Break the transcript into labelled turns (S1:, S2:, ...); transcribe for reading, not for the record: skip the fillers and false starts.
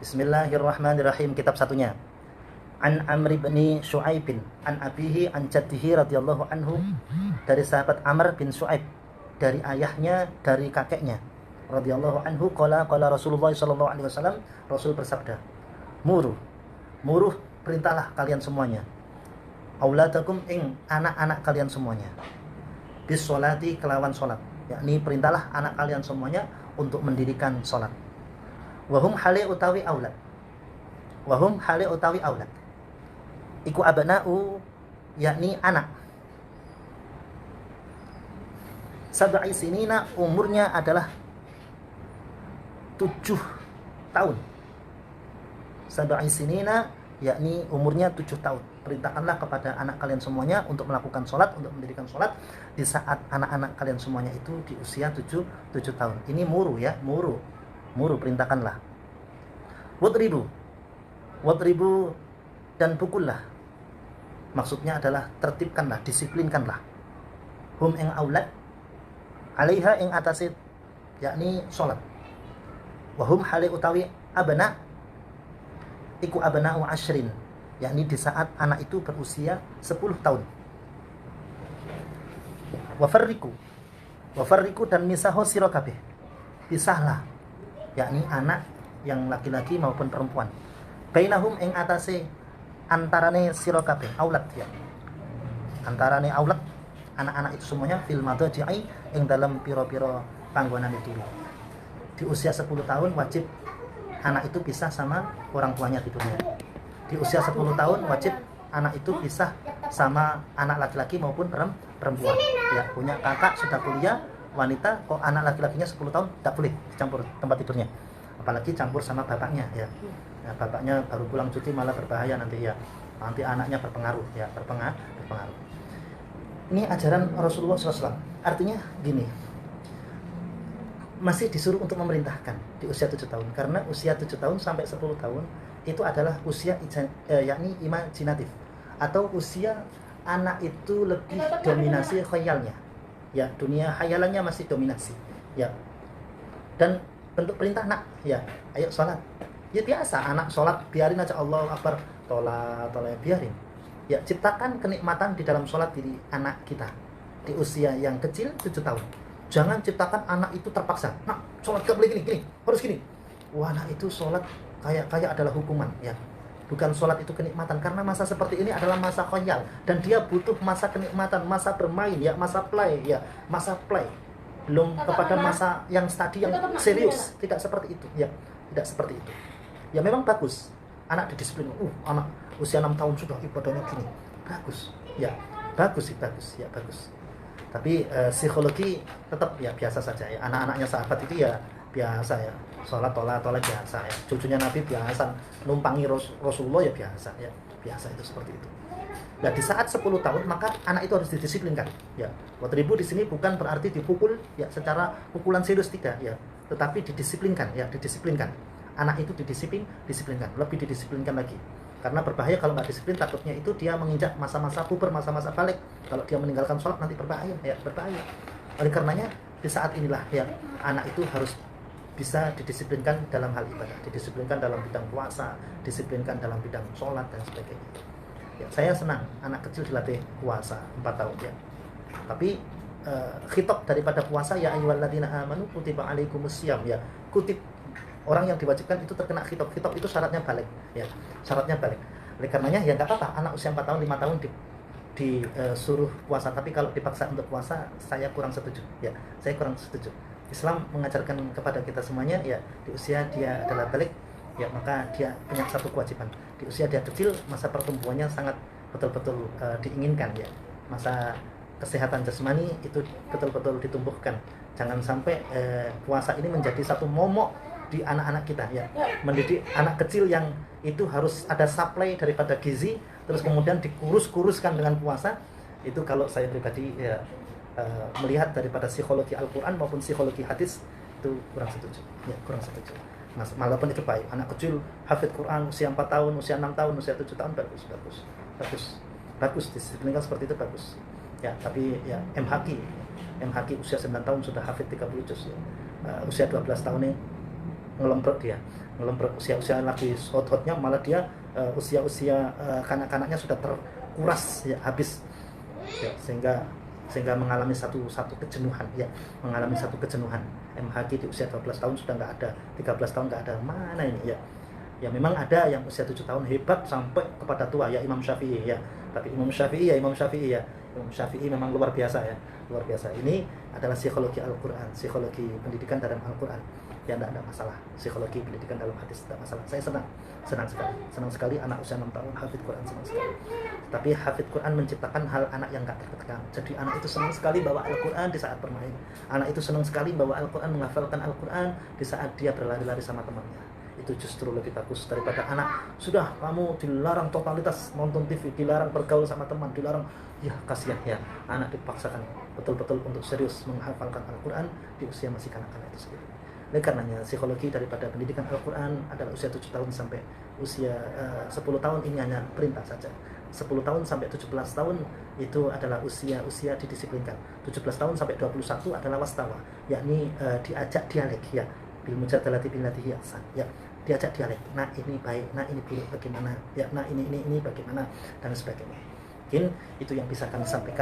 S1: Bismillahirrahmanirrahim. Kitab satunya. An Amr bin Shu'aib an abihi an jaddihi radhiyallahu anhu, dari sahabat Amr bin Shu'aib, dari ayahnya, dari kakeknya radhiyallahu anhu, qala Rasulullah sallallahu alaihi wasallam, Rasul bersabda, muruh perintahlah kalian semuanya, auladakum ing anak-anak kalian semuanya, bis sholati kelawan salat, yakni perintahlah anak kalian semuanya untuk mendirikan salat. Wahum hale utawi aulad iku abna'u, yakni anak, sab'i sinina, umurnya adalah 7 tahun. Sab'i sinina, yakni umurnya 7 tahun. Perintahkanlah kepada anak kalian semuanya untuk melakukan sholat, untuk mendirikan sholat di saat anak-anak kalian semuanya itu di usia 7 tahun. Ini muru ya, muru perintahkanlah. Wadribu dan pukullah. Maksudnya adalah tertibkanlah, disiplinkanlah. Hum ing aulad, alaiha ing atase, yakni sholat. Wahum hale utawi abna, iku abna'u ashrin, yakni di saat anak itu berusia 10 tahun. Wafarriku dan misaho sira kabeh, pisahlah, yakni anak yang laki-laki maupun perempuan, bainahum ing atase antarane sira kabeh, aulad ya, antarane aulad anak-anak itu semuanya, fil madaji'i ing dalam pira-pira panggonan itu. Di usia 10 tahun wajib anak itu pisah sama orang tuanya tidurnya. Di usia 10 tahun wajib anak itu pisah sama anak laki-laki maupun perempuan. Ya, punya kakak sudah kuliah wanita, kok anak laki-lakinya 10 tahun tidak boleh dicampur tempat tidurnya. Apalagi campur sama bapaknya ya. Ya, bapaknya baru pulang cuti malah berbahaya nanti ya. Nanti anaknya berpengaruh ya, berpengaruh. Ini ajaran Rasulullah SAW. Artinya gini, masih disuruh untuk memerintahkan di usia 7 tahun, karena usia 7 tahun sampai 10 tahun itu adalah usia yakni imajinatif, atau usia anak itu lebih dominasi khayalnya ya, dunia khayalannya masih dominasi ya. Dan bentuk perintah nak ya, ayo sholat ya, biasa anak sholat, biarin aja, Allahu Akbar, tola biarin ya. Ciptakan kenikmatan di dalam sholat diri anak kita di usia yang kecil 7 tahun. Jangan ciptakan anak itu terpaksa, nak sholat gak boleh gini, harus gini. Wah, anak itu sholat kayak adalah hukuman ya. Bukan sholat itu kenikmatan, karena masa seperti ini adalah masa khayal, dan dia butuh masa kenikmatan, masa bermain ya, masa play, belum kepada masa yang studi yang serius. Tidak seperti itu ya, tidak seperti itu ya. Memang bagus anak didisiplin, anak usia 6 tahun sudah ibadahnya gini, bagus ya, bagus. Tapi psikologi tetap ya biasa saja ya. Anak-anaknya sahabat itu ya biasa ya, sholat tola biasa ya. Cucunya Nabi biasa numpangi Rasulullah ya, biasa itu seperti itu. Nah, di saat 10 tahun maka anak itu harus didisiplinkan ya. Wadribu di sini bukan berarti dipukul ya, secara pukulan serius tidak ya, tetapi didisiplinkan ya, anak itu disiplinkan, lebih didisiplinkan lagi. Karena berbahaya kalau nggak disiplin, takutnya itu dia menginjak masa-masa puber, masa-masa balik. Kalau dia meninggalkan sholat nanti berbahaya. Oleh karenanya di saat inilah ya, anak itu harus bisa didisiplinkan dalam hal ibadah, didisiplinkan dalam bidang puasa, disiplinkan dalam bidang sholat dan sebagainya. Ya, saya senang anak kecil dilatih puasa 4 tahun ya. Tapi khitab daripada puasa ya ayyuhalladzina amanu kutiba alaikumusiyam ya, kutip orang yang diwajibkan itu terkena khitab itu syaratnya balik ya, Oleh karenanya ya nggak apa-apa anak usia 4 tahun 5 tahun disuruh puasa, tapi kalau dipaksa untuk puasa saya kurang setuju ya, Islam mengajarkan kepada kita semuanya ya, di usia dia adalah balik ya, maka dia punya satu kewajiban. Di usia dia kecil, masa pertumbuhannya sangat betul-betul diinginkan ya, masa kesehatan jasmani itu betul-betul ditumbuhkan. Jangan sampai puasa ini menjadi satu momok di anak-anak kita ya, mendidik anak kecil yang itu harus ada supply daripada gizi, terus kemudian dikuruskan dengan puasa. Itu kalau saya pribadi ya, melihat daripada psikologi Al-Quran maupun psikologi hadis, itu kurang setuju. Walaupun itu baik, anak kecil hafid Quran usia 4 tahun, usia 6 tahun, usia 7 tahun, bagus, disiplinkan seperti itu bagus ya. Tapi ya MHQ usia 9 tahun sudah hafid 30 juz ya. Usia 12 tahun ini ngelembrek dia, ngelembrek usia-usia lagi hot-hotnya, malah dia usia-usia kanak-kanaknya sudah terkuras ya, habis ya, sehingga mengalami satu kejenuhan ya, mengalami satu kejenuhan. MHQ di usia 12 tahun sudah nggak ada, 13 tahun nggak ada, mana ini ya. Ya memang ada yang usia 7 tahun hebat sampai kepada tua ya, Imam Syafi'i ya. Tapi Imam Syafi'i memang luar biasa ya, luar biasa. Ini adalah psikologi Al-Quran, psikologi pendidikan dalam Al-Quran. Ya tidak ada masalah, psikologi pendidikan dalam hadis tidak masalah. Saya senang sekali anak usia 6 tahun hafid Quran, senang sekali. Tapi hafid Quran menciptakan hal anak yang gak tertekan. Jadi anak itu senang sekali bawa Al-Quran di saat bermain. Anak itu senang sekali bawa Al-Quran, menghafalkan Al-Quran di saat dia berlari-lari sama temannya. Itu justru lebih bagus daripada anak sudah kamu dilarang totalitas nonton TV, dilarang bergaul sama teman, dilarang, ya kasihan ya, anak dipaksakan betul-betul untuk serius menghafalkan Al-Quran di usia masih kanak-kanak itu sendiri. Oleh karenanya psikologi daripada pendidikan Al-Quran adalah usia 7 tahun sampai usia 10 tahun, ini hanya perintah saja. 10 tahun sampai 17 tahun itu adalah usia didisiplinkan. 17 tahun sampai 21 adalah wastawa, yakni diajak dialek ya, bil mujadalati billati hi ahsan ya, diajak dialek. Nah ini baik, nah ini buruk bagaimana ya, nah ini bagaimana dan sebagainya. Mungkin itu yang bisa kami sampaikan.